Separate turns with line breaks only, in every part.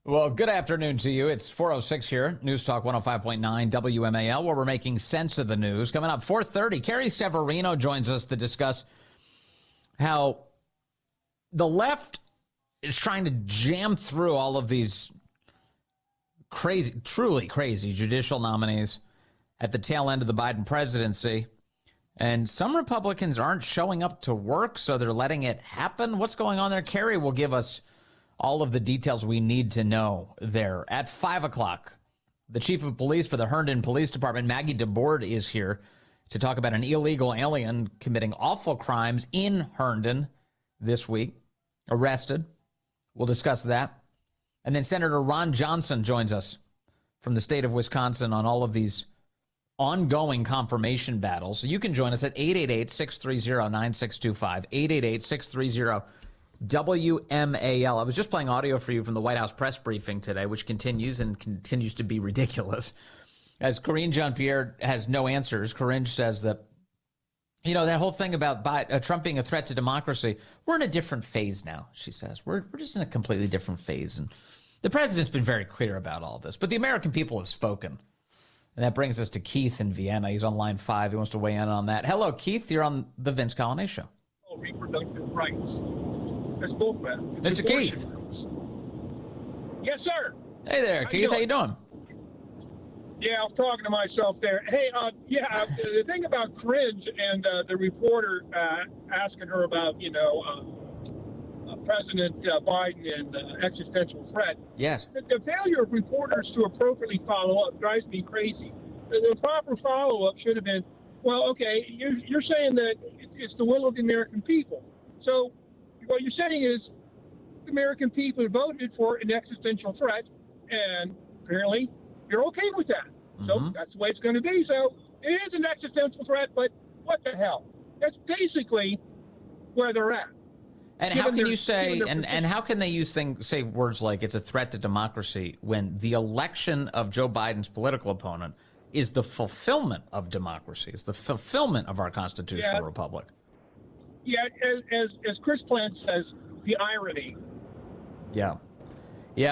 Well, good afternoon to you. It's 4:06 here, News Talk 105.9 WMAL, where we're making sense of the news. Coming up 4:30, Carrie Severino joins us to discuss how the left is trying to jam through all of these crazy, truly crazy judicial nominees at the tail end of the Biden presidency. And some Republicans aren't showing up to work, so they're letting it happen. What's going on there? Carrie will give us all of the details we need to know there. At 5 o'clock, the chief of police for the Herndon Police Department, Maggie DeBoard, is here to talk about an illegal alien committing awful crimes in Herndon this week, arrested. We'll discuss that. And then Senator Ron Johnson joins us from the state of Wisconsin on all of these ongoing confirmation battles. So you can join us at 888-630-9625, 888-630-WMAL. I was just playing audio for you from the White House press briefing today, which continues to be ridiculous. As Karine Jean-Pierre has no answers, Karine says that, you know, that whole thing about Trump being a threat to democracy, we're in a different phase now, she says. We're just in a completely different phase. And the president's been very clear about all this, but the American people have spoken. And that brings us to Keith in Vienna. He's on line 5. He wants to weigh in on that. Hello, Keith. You're on the Vince Coglianese Show.
Reproductive rights. That's both bad.
Mr. Keith.
Yes, sir.
Hey there, Keith. How you doing?
Yeah, I was talking to myself there. Hey, the thing about cringe and the reporter asking her about, President Biden and existential threat.
Yes.
The failure of reporters to appropriately follow up drives me crazy. The proper follow-up should have been, well, okay, you're saying that it's the will of the American people. So what you're saying is the American people voted for an existential threat, and apparently you're okay with that. Mm-hmm. So that's the way it's going to be. So it is an existential threat, but what the hell? That's basically where they're at.
And how can you say, and how can they say words like it's a threat to democracy when the election of Joe Biden's political opponent is the fulfillment of democracy, it's the fulfillment of our constitutional republic?
Yeah, as Chris Plant says, the irony.
Yeah,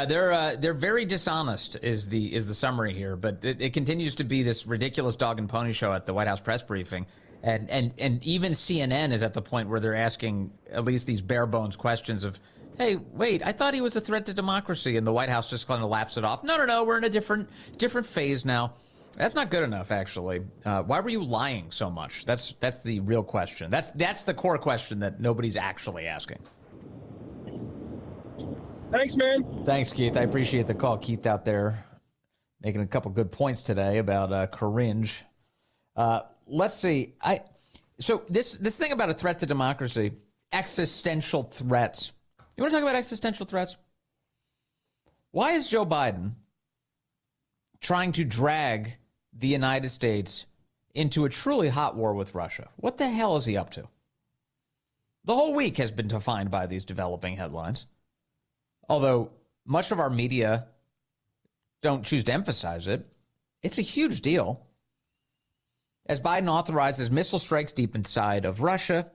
they're very dishonest is the summary here, but it continues to be this ridiculous dog and pony show at the White House press briefing. And even CNN is at the point where they're asking at least these bare bones questions of, hey, wait, I thought he was a threat to democracy. And the White House just kind of laughs it off. No, we're in a different phase now. That's not good enough, actually. Why were you lying so much? That's the real question. That's the core question that nobody's actually asking.
Thanks, man.
Thanks, Keith. I appreciate the call. Keith out there making a couple good points today about cringe. Let's see. So this thing about a threat to democracy, existential threats. You want to talk about existential threats? Why is Joe Biden trying to drag the United States into a truly hot war with Russia? What the hell is he up to? The whole week has been defined by these developing headlines. Although much of our media don't choose to emphasize it, it's a huge deal. As Biden authorizes missile strikes deep inside of Russia,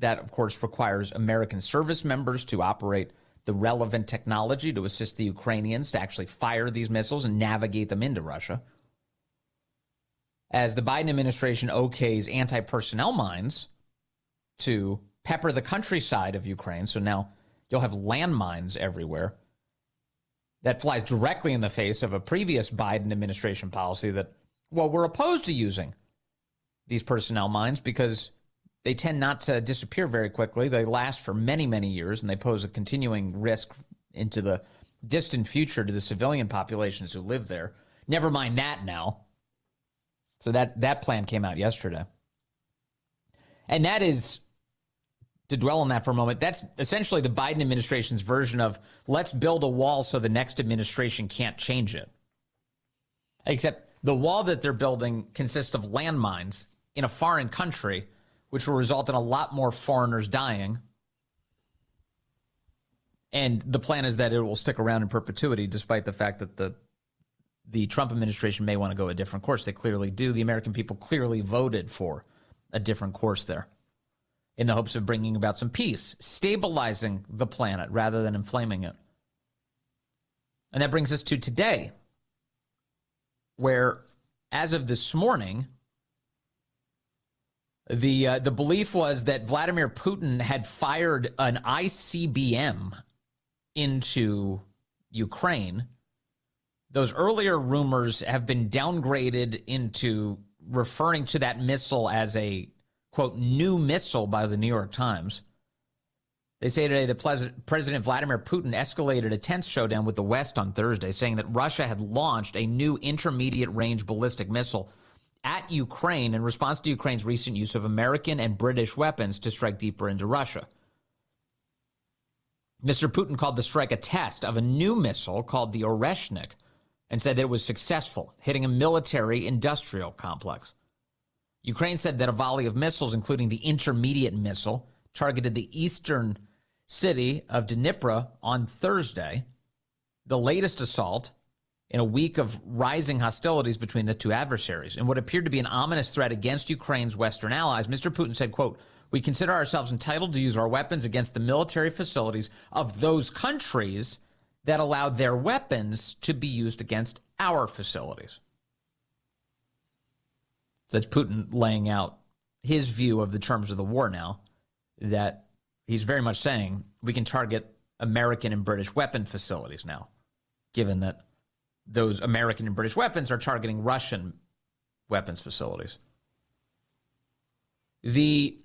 that, of course, requires American service members to operate the relevant technology to assist the Ukrainians to actually fire these missiles and navigate them into Russia. As the Biden administration okays anti-personnel mines to pepper the countryside of Ukraine, so now you'll have landmines everywhere. That flies directly in the face of a previous Biden administration policy that, well, we're opposed to using these personnel mines because they tend not to disappear very quickly. They last for many, many years, and they pose a continuing risk into the distant future to the civilian populations who live there. Never mind that now. So that plan came out yesterday. And that is, to dwell on that for a moment, that's essentially the Biden administration's version of let's build a wall so the next administration can't change it. Except the wall that they're building consists of landmines in a foreign country, which will result in a lot more foreigners dying. And the plan is that it will stick around in perpetuity, despite the fact that the Trump administration may want to go a different course. They clearly do. The American people clearly voted for a different course there in the hopes of bringing about some peace, stabilizing the planet rather than inflaming it. And that brings us to today, where, as of this morning, the belief was that Vladimir Putin had fired an ICBM into Ukraine. Those earlier rumors have been downgraded into referring to that missile as a, quote, new missile by the New York Times. They say today that President Vladimir Putin escalated a tense showdown with the West on Thursday, saying that Russia had launched a new intermediate-range ballistic missile at Ukraine in response to Ukraine's recent use of American and British weapons to strike deeper into Russia. Mr. Putin called the strike a test of a new missile called the Oreshnik and said that it was successful, hitting a military-industrial complex. Ukraine said that a volley of missiles, including the intermediate missile, targeted the eastern city of Dnipro on Thursday, the latest assault in a week of rising hostilities between the two adversaries. In what appeared to be an ominous threat against Ukraine's Western allies, Mr. Putin said, quote, "We consider ourselves entitled to use our weapons against the military facilities of those countries that allowed their weapons to be used against our facilities." So that's Putin laying out his view of the terms of the war now, that he's very much saying we can target American and British weapon facilities now, given that those American and British weapons are targeting Russian weapons facilities. The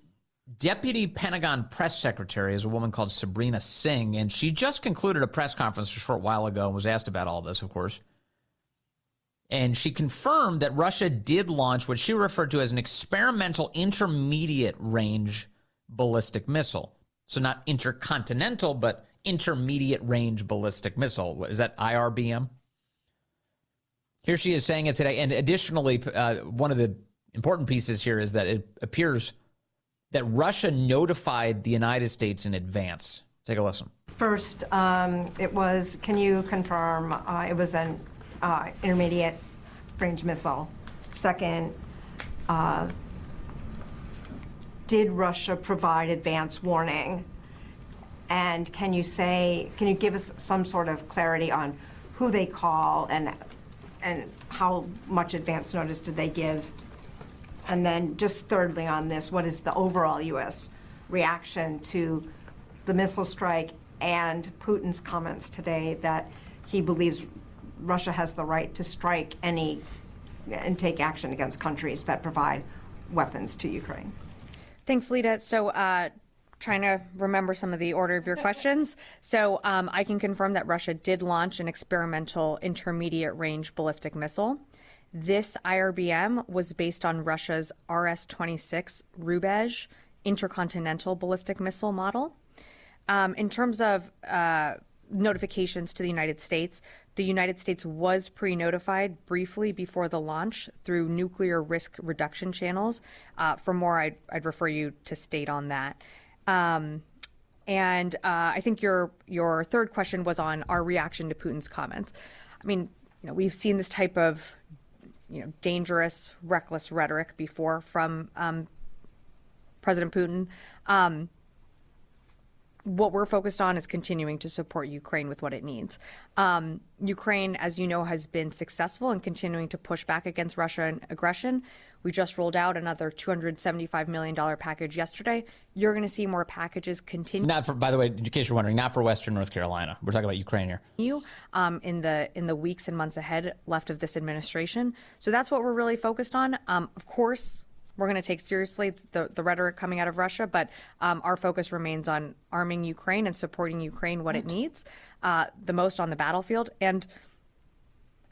deputy Pentagon press secretary is a woman called Sabrina Singh, and she just concluded a press conference a short while ago and was asked about all this, of course. And she confirmed that Russia did launch what she referred to as an experimental intermediate range ballistic missile. So not intercontinental, but intermediate range ballistic missile. What is that, IRBM? Here she is saying it today. And additionally, one of the important pieces here is that it appears that Russia notified the United States in advance. Take a listen.
First, it was, can you confirm it was an intermediate range missile? Second, did Russia provide advance warning? And can you give us some sort of clarity on who they call and how much advance notice did they give? And then just thirdly on this, what is the overall U.S. reaction to the missile strike and Putin's comments today that he believes Russia has the right to strike any and take action against countries that provide weapons to Ukraine?
Thanks, Lita. So trying to remember some of the order of your questions. So I can confirm that Russia did launch an experimental intermediate range ballistic missile. This IRBM was based on Russia's RS-26 Rubezh intercontinental ballistic missile model. In terms of notifications to the United States was pre-notified briefly before the launch through nuclear risk reduction channels. For more, I'd refer you to state on that. And I think your third question was on our reaction to Putin's comments. I mean, we've seen this type of dangerous, reckless rhetoric before from President Putin. What we're focused on is continuing to support Ukraine with what it needs. Ukraine, as you know, has been successful in continuing to push back against Russian aggression. We just rolled out another $275 million package yesterday. You're going to see more packages continue.
Not for, by the way, in case you're wondering, not for Western North Carolina. We're talking about Ukraine here.
In the weeks and months ahead left of this administration. So that's what we're really focused on. Of course, we're going to take seriously the rhetoric coming out of Russia, but our focus remains on arming Ukraine and supporting Ukraine what it needs the most on the battlefield. And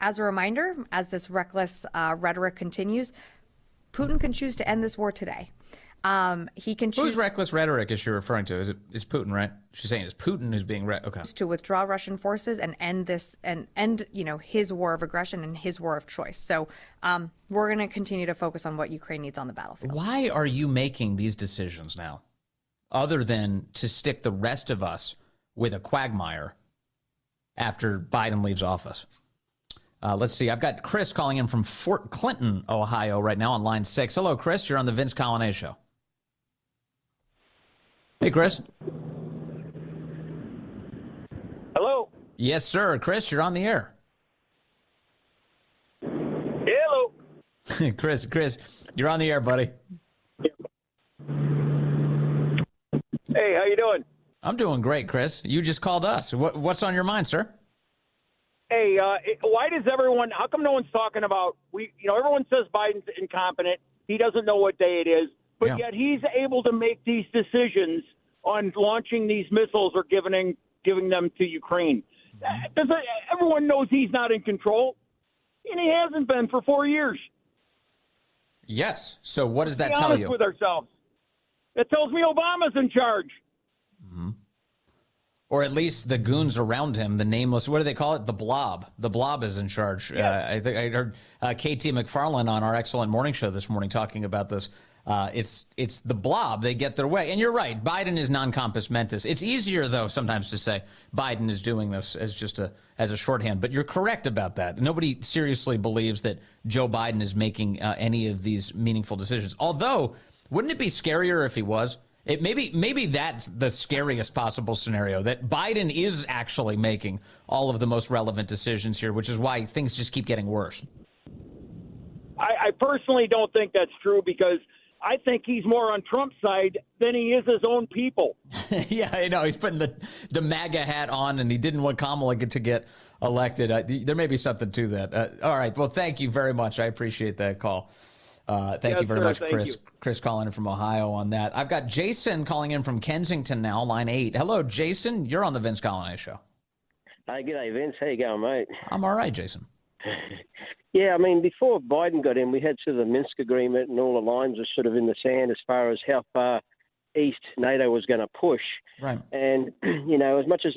as a reminder, as this reckless rhetoric continues, Putin can choose to end this war today. He can choose.
Whose reckless rhetoric is she referring to? Is Putin, right? She's saying it's Putin who's being okay.
To withdraw Russian forces and end this and end his war of aggression and his war of choice. So we're going to continue to focus on what Ukraine needs on the battlefield.
Why are you making these decisions now, other than to stick the rest of us with a quagmire after Biden leaves office? Let's see. I've got Chris calling in from Fort Clinton, Ohio, right now on line 6. Hello, Chris. You're on the Vince Coglianese Show. Hey, Chris.
Hello.
Yes, sir. Chris, you're on the air.
Hello.
Chris, you're on the air, buddy.
Hey, how you doing?
I'm doing great, Chris. You just called us. What's on your mind, sir?
Hey, why does everyone? How come no one's talking about? Everyone says Biden's incompetent. He doesn't know what day it is, but yet he's able to make these decisions on launching these missiles or giving them to Ukraine. Everyone knows he's not in control, and he hasn't been for 4 years.
Yes. So what does that
Be
tell
honest
you?
with ourselves. It tells me Obama's in charge.
Mm-hmm. Or at least the goons around him, the nameless, what do they call it? The blob. The blob is in charge. Yes. I think I heard KT McFarland on our excellent morning show this morning talking about this. It's the blob. They get their way. And you're right. Biden is non compos mentis. It's easier, though, sometimes to say Biden is doing this as just as a shorthand. But you're correct about that. Nobody seriously believes that Joe Biden is making any of these meaningful decisions. Although, wouldn't it be scarier if he was? Maybe that's the scariest possible scenario, that Biden is actually making all of the most relevant decisions here, which is why things just keep getting worse.
I personally don't think that's true, because I think he's more on Trump's side than he is his own people.
Yeah, I know. He's putting the MAGA hat on, and he didn't want Kamala to get elected. There may be something to that. All right. Well, thank you very much. I appreciate that call. Thank you very much, Chris. Chris calling in from Ohio on that. I've got Jason calling in from Kensington now, line 8. Hello, Jason. You're on the Vince Coglianese Show.
Hey, g'day, Vince. How you going, mate?
I'm all right, Jason.
Yeah, I mean, before Biden got in, we had sort of the Minsk agreement, and all the lines were sort of in the sand as far as how far east NATO was going to push.
Right.
And, as much as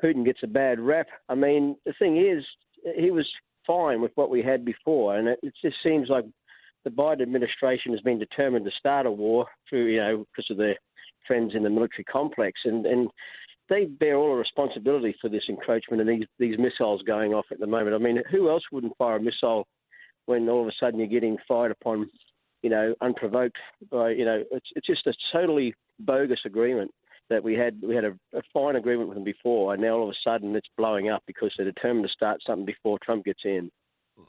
Putin gets a bad rap, I mean, the thing is, he was fine with what we had before, and it just seems like the Biden administration has been determined to start a war through, because of their friends in the military complex, and they bear all the responsibility for this encroachment and these missiles going off at the moment. I mean, who else wouldn't fire a missile when all of a sudden you're getting fired upon, unprovoked by, it's just a totally bogus agreement that we had a fine agreement with them before, and now all of a sudden it's blowing up because they're determined to start something before Trump gets in.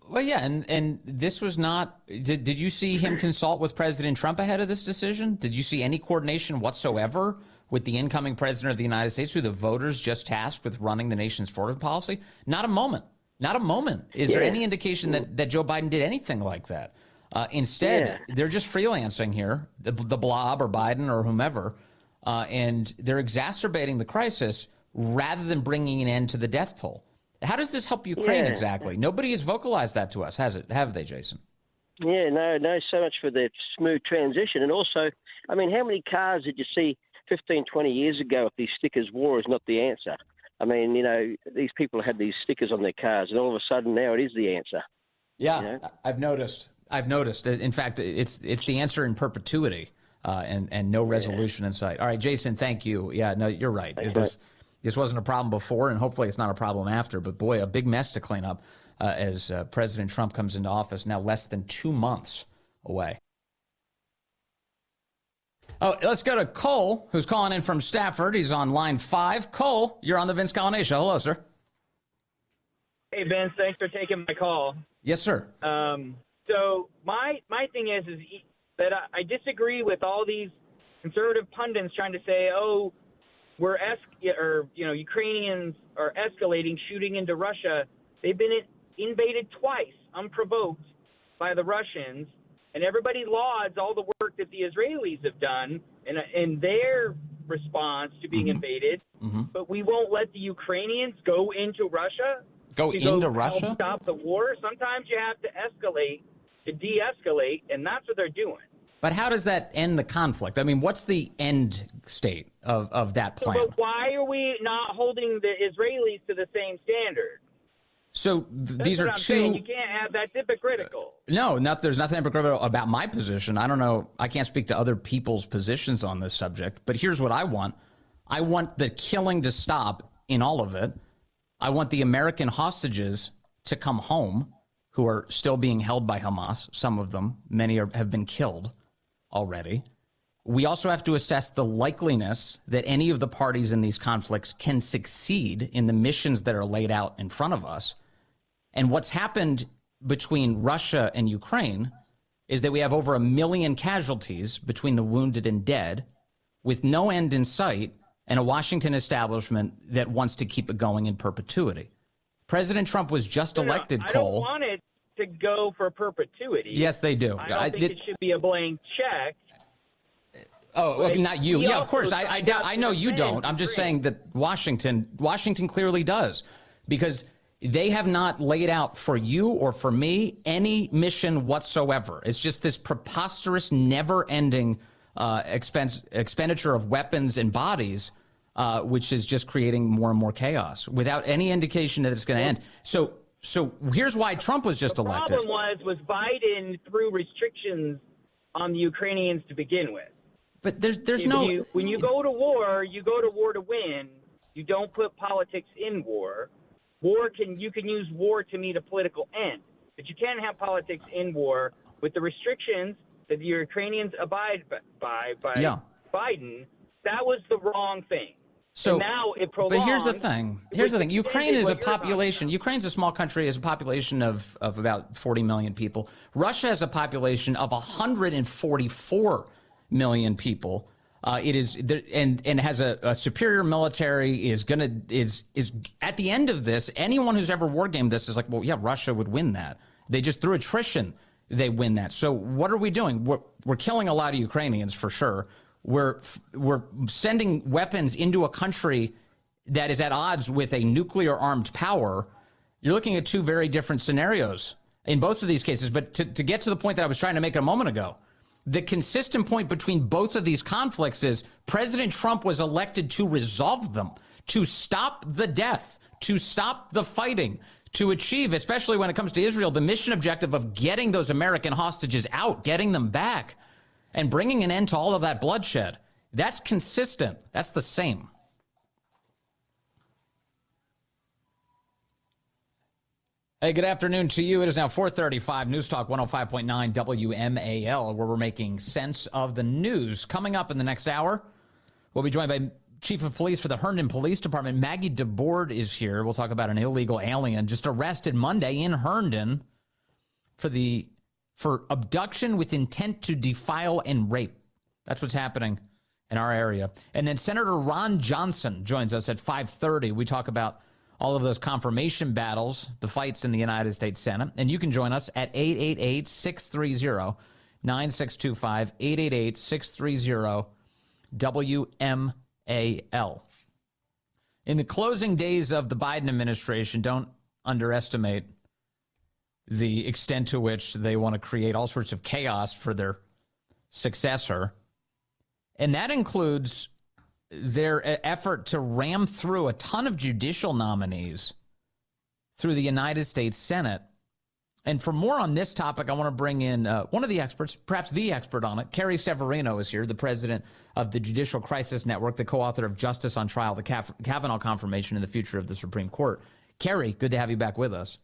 Well, yeah, and this was not. Did you see him consult with President Trump ahead of this decision? Did you see any coordination whatsoever with the incoming president of the United States, who the voters just tasked with running the nation's foreign policy? Not a moment. Not a moment. Is there any indication that Joe Biden did anything like that? Instead, they're just freelancing here, the blob or Biden or whomever, and they're exacerbating the crisis rather than bringing an end to the death toll. How does this help Ukraine exactly? Nobody has vocalized that to us, has it? Have they, Jason?
Yeah, no, so much for the smooth transition. And also, I mean, how many cars did you see 15, 20 years ago if these stickers, war is not the answer? I mean, these people had these stickers on their cars, and all of a sudden now it is the answer.
Yeah, I've noticed. In fact, it's the answer in perpetuity, and no resolution in sight. All right, Jason, thank you. Yeah, no, you're right. This wasn't a problem before, and hopefully it's not a problem after. But boy, a big mess to clean up as President Trump comes into office now less than 2 months away. Oh, let's go to Cole, who's calling in from Stafford. He's on line 5. Cole, you're on the Vince Coglianese Show. Hello, sir.
Hey, Vince. Thanks for taking my call.
Yes, sir.
So my thing is that I disagree with all these conservative pundits trying to say, oh, Ukrainians are escalating, shooting into Russia. They've been invaded twice, unprovoked, by the Russians, and everybody lauds all the work that the Israelis have done in their response to being invaded. Mm-hmm. But we won't let the Ukrainians go into Russia.
Go into Russia?
Help stop the war. Sometimes you have to escalate to de-escalate, and that's what they're doing.
But how does that end the conflict? I mean, what's the end state of that plan?
But why are we not holding the Israelis to the same standard?
So these are
I'm
two.
Saying. You can't have that's hypocritical.
No, there's nothing hypocritical about my position. I don't know. I can't speak to other people's positions on this subject. But here's what I want. I want the killing to stop in all of it. I want the American hostages to come home who are still being held by Hamas. Some of them, many have been killed already. we also have to assess the likeliness that any of the parties in these conflicts can succeed in the missions that are laid out in front of us. And what's happened between Russia and Ukraine is that we have over 1 million casualties between the wounded and dead, with no end in sight, and a Washington establishment that wants to keep it going in perpetuity. President Trump was just elected,
I
Cole.
don't want it to go for perpetuity.
Yes, they do.
I don't think it should be a blank check.
Oh, well, not you. Yeah, of course. I know you don't. I'm just saying that Washington clearly does, because they have not laid out for you or for me any mission whatsoever. It's just this preposterous, never-ending expenditure of weapons and bodies, which is just creating more and more chaos without any indication that it's going to end. So here's why Trump was just elected.
The problem was Biden threw restrictions on the Ukrainians to begin with.
But there's
when you go to war to win. You don't put politics in war. You can use war to meet a political end, but you can't have politics in war with the restrictions that the Ukrainians abide by Biden. That was the wrong thing.
So
and now it prolongs.
But here's the thing. Ukraine is a population. Ukraine's a small country, has a population of about 40 million people. Russia has a population of 144 million people. It is and has a superior military. Is at the end of this, anyone who's ever war gamed this is like, well, yeah, Russia would win that. They just through attrition they win that. So what are we doing? We're killing a lot of Ukrainians for sure. We're sending weapons into a country that is at odds with a nuclear armed power. You're looking at two very different scenarios in both of these cases. But to get to the point that I was trying to make a moment ago, the consistent point between both of these conflicts is President Trump was elected to resolve them, to stop the death, to stop the fighting, to achieve, especially when it comes to Israel, the mission objective of getting those American hostages out, getting them back, and bringing an end to all of that bloodshed. That's consistent. That's the same. Hey, good afternoon to you. It is now 4:35, News Talk 105.9 WMAL, where we're making sense of the news. Coming up in the next hour, we'll be joined by Chief of Police for the Herndon Police Department. Maggie DeBoard is here. We'll talk about an illegal alien just arrested Monday in Herndon for abduction with intent to defile and rape. That's what's happening in our area. And then Senator Ron Johnson joins us at 5:30. We talk about all of those confirmation battles, the fights in the United States Senate. And you can join us at 888-630-9625, 888-630-WMAL. In the closing days of the Biden administration, don't underestimate the extent to which they want to create all sorts of chaos for their successor. And that includes their effort to ram through a ton of judicial nominees through the United States Senate. And for more on this topic, I want to bring in one of the experts, perhaps the expert on it. Carrie Severino is here, the president of the Judicial Crisis Network, the co-author of Justice on Trial, the Kavanaugh Confirmation, and the Future of the Supreme Court. Carrie, good to have you back with us.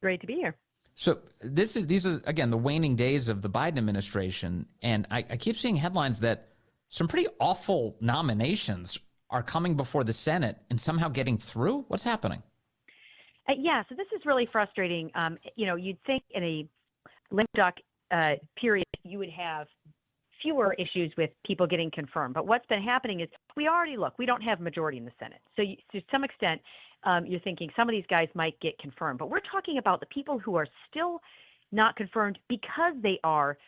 Great to be here.
So these are, again, the waning days of the Biden administration. And I keep seeing headlines that some pretty awful nominations are coming before the Senate and somehow getting through. What's happening?
Yeah, so this is really frustrating. You'd think in a lame duck period, you would have fewer issues with people getting confirmed. But what's been happening is we don't have majority in the Senate. So to some extent, you're thinking some of these guys might get confirmed. But we're talking about the people who are still not confirmed because they are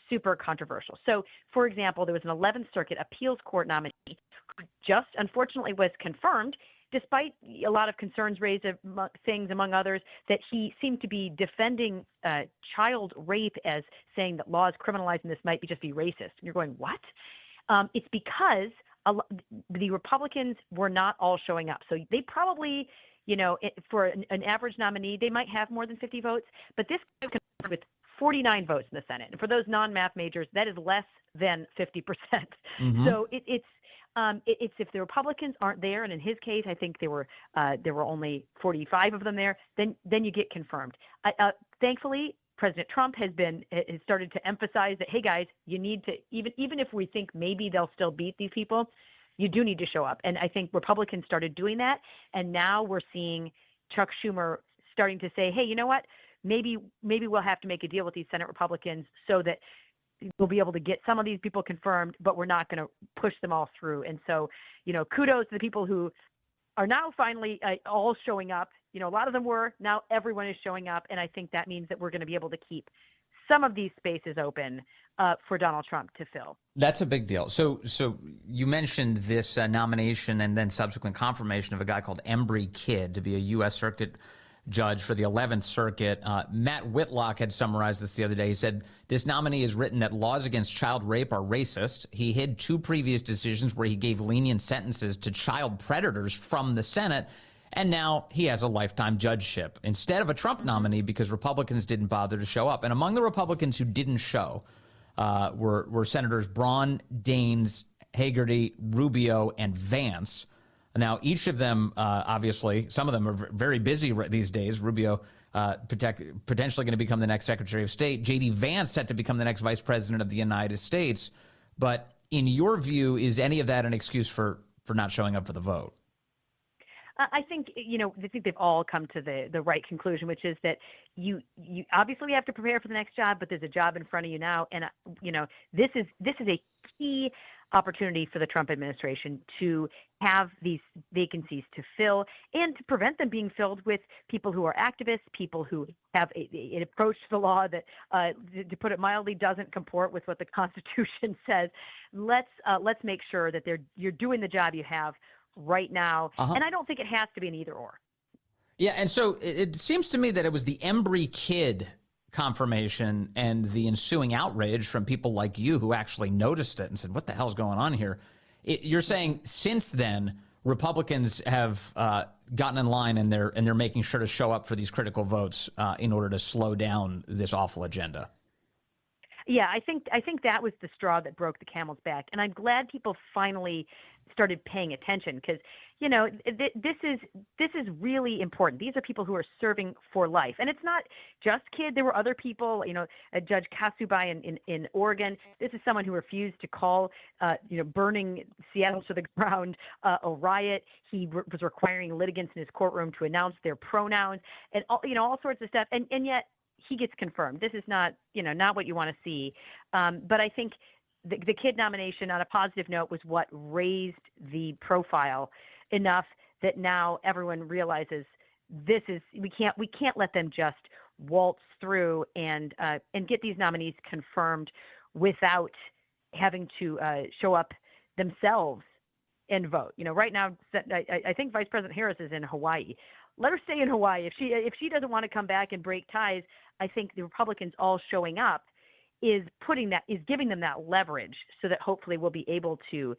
super controversial. So, for example, there was an 11th Circuit Appeals Court nominee who just unfortunately was confirmed, despite a lot of concerns raised, among others, that he seemed to be defending child rape as saying that laws criminalizing this might just be racist. And you're going, what? It's because the Republicans were not all showing up. So they probably, for an average nominee, they might have more than 50 votes. But this guy was confirmed with 49 votes in the Senate. And for those non-math majors, that is less than 50%. Mm-hmm. So it's if the Republicans aren't there, and in his case, I think there were only 45 of them there, then you get confirmed. Thankfully, President Trump has started to emphasize that, hey guys, you need to, even if we think maybe they'll still beat these people, you do need to show up. And I think Republicans started doing that. And now we're seeing Chuck Schumer starting to say, hey, you know what? Maybe we'll have to make a deal with these Senate Republicans so that we'll be able to get some of these people confirmed, but we're not going to push them all through. And so, kudos to the people who are now finally all showing up. A lot of them were. Now everyone is showing up. And I think that means that we're going to be able to keep some of these spaces open for Donald Trump to fill.
That's a big deal. So you mentioned this nomination and then subsequent confirmation of a guy called Embry Kidd to be a U.S. Circuit Judge for the 11th Circuit. Matt Whitlock had summarized this the other day. He said, this nominee has written that laws against child rape are racist. He hid 2 previous decisions where he gave lenient sentences to child predators from the Senate. And now he has a lifetime judgeship instead of a Trump nominee because Republicans didn't bother to show up. And among the Republicans who didn't show were Senators Braun, Daines, Hagerty, Rubio, and Vance. Now, each of them, obviously, some of them are very busy these days. Rubio potentially going to become the next Secretary of State. J.D. Vance set to become the next Vice President of the United States. But in your view, is any of that an excuse for not showing up for the vote?
I think, I think they've all come to the right conclusion, which is that you obviously have to prepare for the next job, but there's a job in front of you now. And, this is a key opportunity for the Trump administration to have these vacancies to fill and to prevent them being filled with people who are activists, people who have an approach to the law that, to put it mildly, doesn't comport with what the Constitution says. Let's make sure that you're doing the job you have right now. And I don't think it has to be an either or.
Yeah, and so it seems to me that it was the Embry Kidd confirmation and the ensuing outrage from people like you who actually noticed it and said, what the hell's going on here? You're saying since then, Republicans have gotten in line and they're making sure to show up for these critical votes in order to slow down this awful agenda.
Yeah, I think that was the straw that broke the camel's back. And I'm glad people finally started paying attention because, this is really important. These are people who are serving for life. And it's not just Kidd. There were other people, Judge Kasubai in Oregon. This is someone who refused to call, burning Seattle to the ground a riot. He was requiring litigants in his courtroom to announce their pronouns and all sorts of stuff. And yet he gets confirmed. This is not, not what you want to see. But I think the Kidd nomination, on a positive note, was what raised the profile enough that now everyone realizes we can't let them just waltz through and get these nominees confirmed without having to show up themselves and vote. Right now, I think Vice President Harris is in Hawaii. Let her stay in Hawaii. If she doesn't want to come back and break ties, I think the Republicans all showing up is giving them that leverage so that hopefully we'll be able to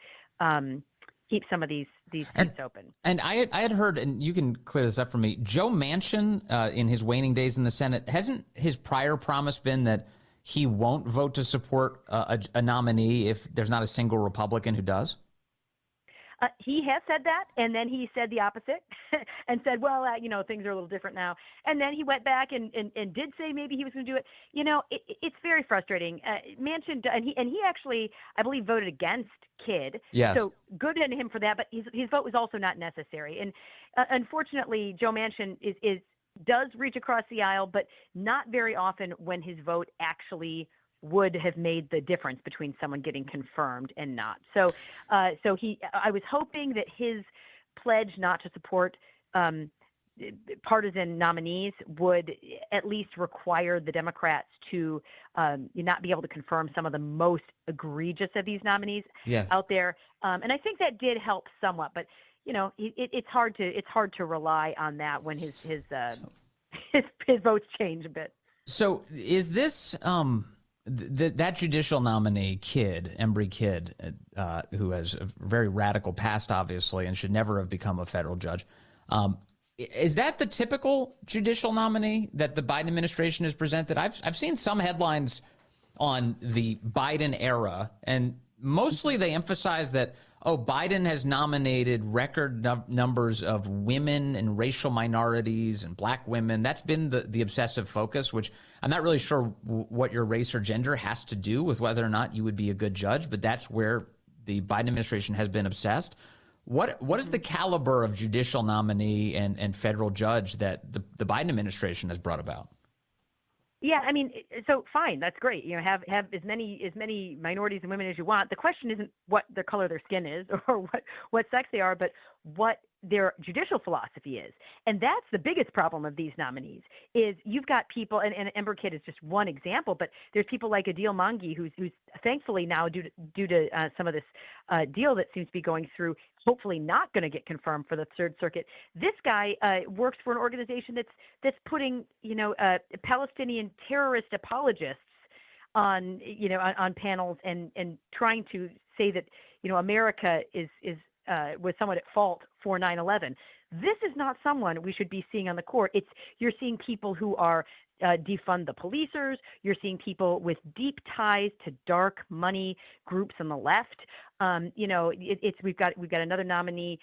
keep some of these seats open.
And I had heard, and you can clear this up for me, Joe Manchin in his waning days in the Senate, hasn't his prior promise been that he won't vote to support a nominee if there's not a single Republican who does?
He has said that, and then he said the opposite and said, well, things are a little different now. And then he went back and did say maybe he was going to do it. It's very frustrating. Manchin, and he actually, I believe, voted against Kidd.
Yes.
So good on him for that, but his vote was also not necessary. And unfortunately, Joe Manchin does reach across the aisle, but not very often when his vote actually would have made the difference between someone getting confirmed and not. So I was hoping that his pledge not to support partisan nominees would at least require the Democrats to not be able to confirm some of the most egregious of these nominees out there. And I think that did help somewhat, but it's hard to rely on that when his votes change a bit.
So is this that judicial nominee, Embry Kidd, who has a very radical past, obviously, and should never have become a federal judge, is that the typical judicial nominee that the Biden administration has presented? I've seen some headlines on the Biden era, and mostly they emphasize that, oh, Biden has nominated record numbers of women and racial minorities and black women. That's been the obsessive focus, which I'm not really sure what your race or gender has to do with whether or not you would be a good judge, but that's where the Biden administration has been obsessed. What is the caliber of judicial nominee and federal judge that the Biden administration has brought about?
Yeah, I mean, so fine, that's great. You know, have as many minorities and women as you want. The question isn't what the color of their skin is or what sex they are, but what their judicial philosophy is. And that's the biggest problem of these nominees is you've got people, and Ember Kidd is just one example, but there's people like Adil Mangi, who's thankfully now due to some of this deal that seems to be going through, hopefully not going to get confirmed for the Third Circuit. This guy works for an organization that's putting, Palestinian terrorist apologists on panels and trying to say that, America was somewhat at fault for 9/11. This is not someone we should be seeing on the court. You're seeing people who are defund the policers. You're seeing people with deep ties to dark money groups on the left. We've got another nominee,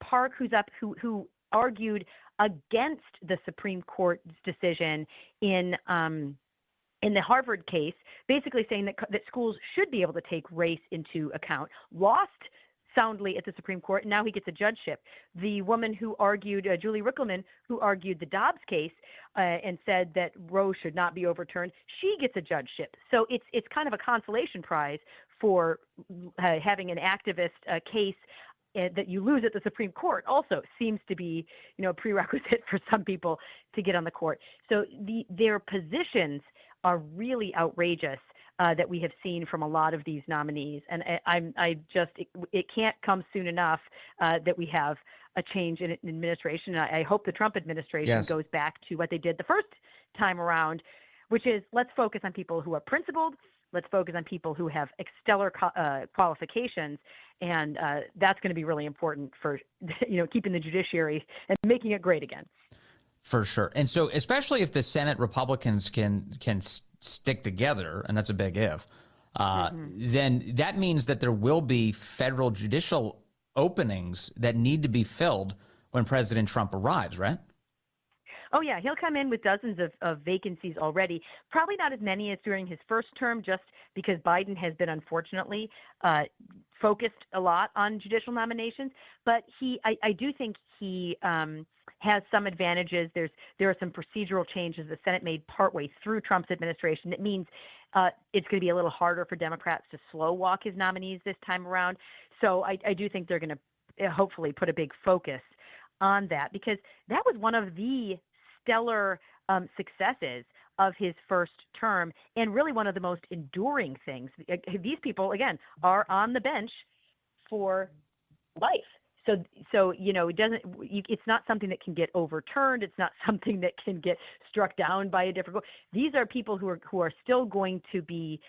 Park, who's up, who argued against the Supreme Court's decision in the Harvard case, basically saying that schools should be able to take race into account. Lost soundly at the Supreme Court, and now he gets a judgeship. The woman who argued, Julie Rickleman, who argued the Dobbs case and said that Roe should not be overturned, she gets a judgeship. So it's kind of a consolation prize for having an activist case that you lose at the Supreme Court. Also seems to be, a prerequisite for some people to get on the court. So their positions are really outrageous. That we have seen from a lot of these nominees, and it can't come soon enough that we have a change in administration. And I hope the Trump administration goes back to what they did the first time around, which is let's focus on people who are principled. Let's focus on people who have stellar qualifications, and that's going to be really important for keeping the judiciary and making it great again.
For sure, and so especially if the Senate Republicans can stick together, and that's a big if, then that means that there will be federal judicial openings that need to be filled when President Trump arrives, right?
Oh, yeah. He'll come in with dozens of vacancies already. Probably not as many as during his first term, just because Biden has been, unfortunately, focused a lot on judicial nominations. But I do think he has some advantages. There are some procedural changes the Senate made partway through Trump's administration that means it's going to be a little harder for Democrats to slow walk his nominees this time around. So I do think they're going to hopefully put a big focus on that, because that was one of the stellar successes of his first term, and really one of the most enduring things. These people, again, are on the bench for life. So it's not something that can get overturned. It's not something that can get struck down by a different court. These are people who are still going to be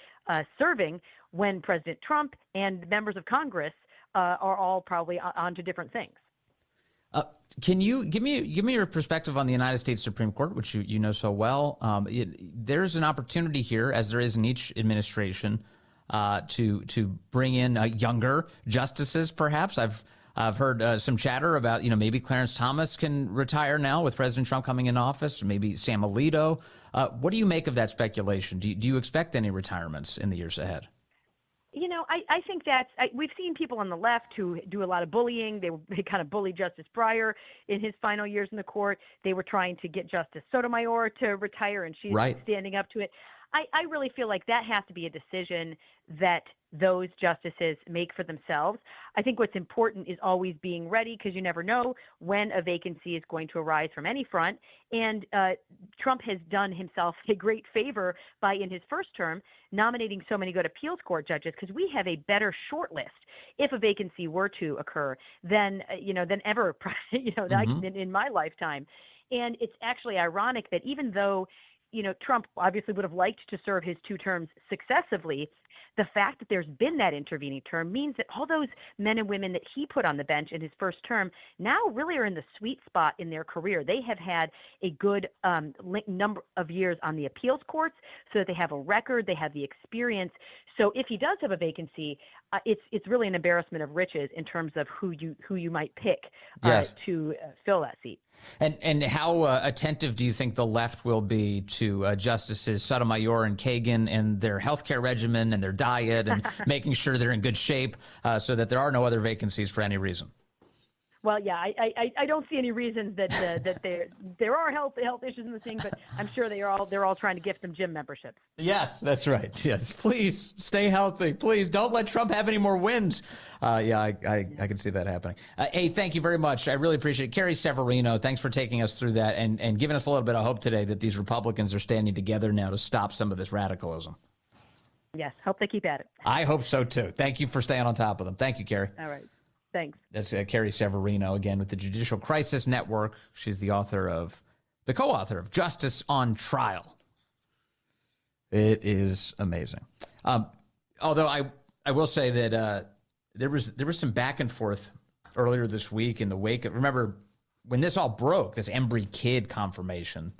serving when President Trump and members of Congress are all probably on to different things.
Can you give me your perspective on the United States Supreme Court, which you know so well? There's an opportunity here, as there is in each administration, to bring in younger justices. Perhaps I've heard some chatter about maybe Clarence Thomas can retire now with President Trump coming in office. Maybe Sam Alito. What do you make of that speculation? Do you expect any retirements in the years ahead?
I think we've seen people on the left who do a lot of bullying. They kind of bullied Justice Breyer in his final years in the court. They were trying to get Justice Sotomayor to retire, and she's standing up to it. I really feel like that has to be a decision that those justices make for themselves. I think what's important is always being ready, because you never know when a vacancy is going to arise from any front. And Trump has done himself a great favor by, in his first term, nominating so many good appeals court judges, because we have a better shortlist if a vacancy were to occur than ever, in my lifetime. And it's actually ironic that even though Trump obviously would have liked to serve his two terms successively, the fact that there's been that intervening term means that all those men and women that he put on the bench in his first term now really are in the sweet spot in their career. They have had a good number of years on the appeals courts, so that they have a record, they have the experience. So if he does have a vacancy, it's really an embarrassment of riches in terms of who you might pick
Yes.
to fill that seat.
And how attentive do you think the left will be to Justices Sotomayor and Kagan and their healthcare regimen and their diet and making sure they're in good shape so that there are no other vacancies for any reason?
Well, yeah, I don't see any reasons that there are health issues in the thing, but I'm sure they're all trying to gift them gym memberships.
Yes, that's right. Yes, please stay healthy. Please don't let Trump have any more wins. Yeah, I can see that happening. Hey, thank you very much. I really appreciate it. Carrie Severino, thanks for taking us through that and giving us a little bit of hope today that these Republicans are standing together now to stop some of this radicalism.
Yes, hope they keep at it.
I hope so, too. Thank you for staying on top of them. Thank you, Carrie.
All right. Thanks.
That's Carrie Severino, again, with the Judicial Crisis Network. She's the co-author of Justice on Trial. It is amazing. Although I will say that there was some back and forth earlier this week in the wake of, remember, when this all broke, this Embry Kid confirmation,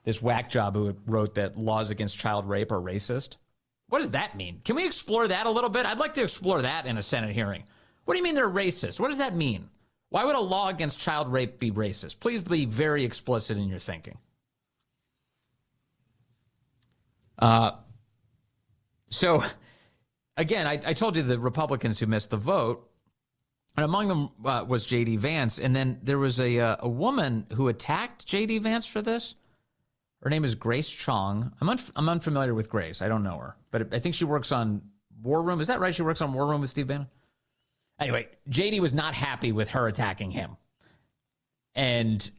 this whack job who wrote that laws against child rape are racist. What does that mean? Can we explore that a little bit? I'd like to explore that in a Senate hearing. What do you mean they're racist? What does that mean? Why would a law against child rape be racist? Please be very explicit in your thinking. So, again, I told you the Republicans who missed the vote, and among them was J.D. Vance, and then there was a woman who attacked J.D. Vance for this. Her name is Grace Chong. I'm unfamiliar with Grace. I don't know her, but I think she works on War Room. Is that right? She works on War Room with Steve Bannon? Anyway, JD was not happy with her attacking him. And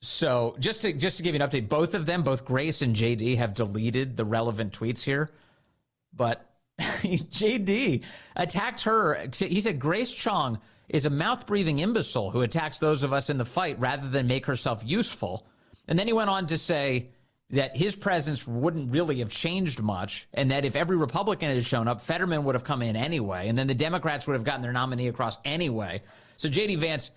so just to give you an update, both of them, both Grace and JD, have deleted the relevant tweets here. But JD attacked her. He said Grace Chong is a mouth-breathing imbecile who attacks those of us in the fight rather than make herself useful. And then he went on to say that his presence wouldn't really have changed much, and that if every Republican had shown up, Fetterman would have come in anyway, and then the Democrats would have gotten their nominee across anyway. So J.D. Vance,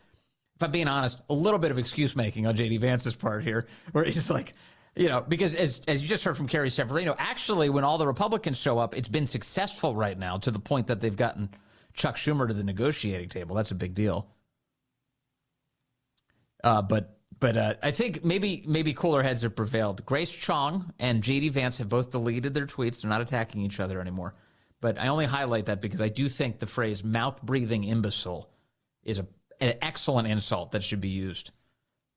if I'm being honest, a little bit of excuse-making on J.D. Vance's part here, where he's like, because as you just heard from Carrie Severino, actually, when all the Republicans show up, it's been successful right now to the point that they've gotten Chuck Schumer to the negotiating table. That's a big deal. But I think maybe cooler heads have prevailed. Grace Chong and J.D. Vance have both deleted their tweets. They're not attacking each other anymore. But I only highlight that because I do think the phrase mouth-breathing imbecile is an excellent insult that should be used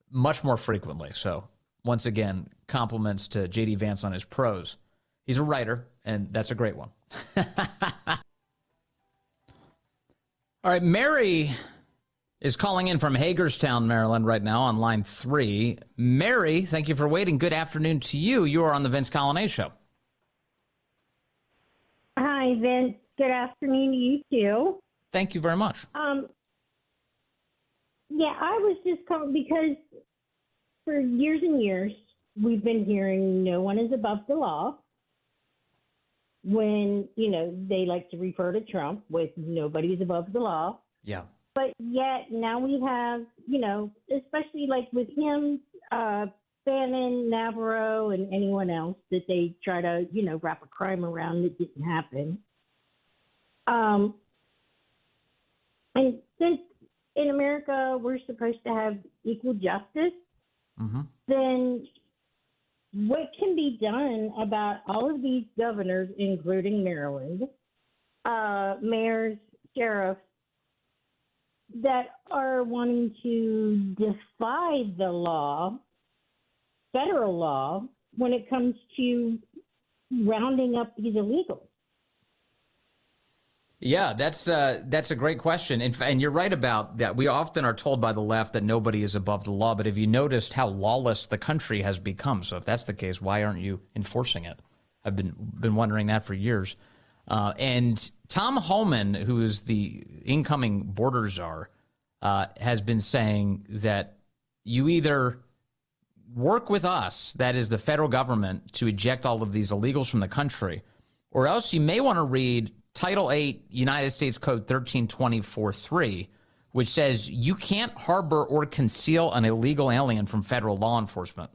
much more frequently. So, once again, compliments to J.D. Vance on his prose. He's a writer, and that's a great one. All right, Mary is calling in from Hagerstown, Maryland right now on line 3. Mary, thank you for waiting. Good afternoon to you. You are on the Vince Colonnese Show.
Hi, Vince. Good afternoon to you, too.
Thank you very much.
Yeah, I was just calling because for years and years, we've been hearing no one is above the law when, they like to refer to Trump with nobody's above the law.
Yeah.
But yet now we have, especially like with him, Bannon, Navarro, and anyone else that they try to, wrap a crime around that didn't happen. And since in America we're supposed to have equal justice, then what can be done about all of these governors, including Maryland, mayors, sheriffs, that are wanting to defy the law, federal law, when it comes to rounding up these illegals?
Yeah, that's a great question. And you're right about that. We often are told by the left that nobody is above the law. But have you noticed how lawless the country has become? So if that's the case, why aren't you enforcing it? I've been wondering that for years. And Tom Homan, who is the incoming border czar, has been saying that you either work with us, that is the federal government, to eject all of these illegals from the country, or else you may want to read Title 8, United States Code 1324.3, which says you can't harbor or conceal an illegal alien from federal law enforcement.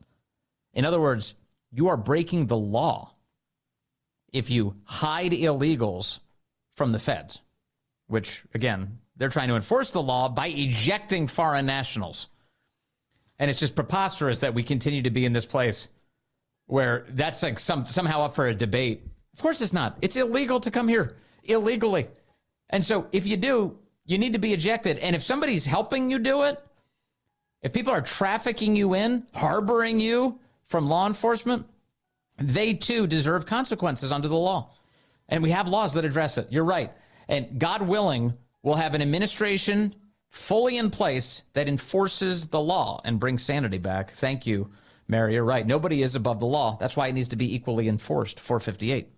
In other words, you are breaking the law if you hide illegals from the feds, which, again, they're trying to enforce the law by ejecting foreign nationals. And it's just preposterous that we continue to be in this place where that's like somehow up for a debate. Of course it's not. It's illegal to come here illegally. And so if you do, you need to be ejected. And if somebody's helping you do it, if people are trafficking you in, harboring you from law enforcement, they too deserve consequences under the law. And we have laws that address it. You're right. And God willing, we'll have an administration fully in place that enforces the law and brings sanity back. Thank you, Mary. You're right. Nobody is above the law. That's why it needs to be equally enforced. 458.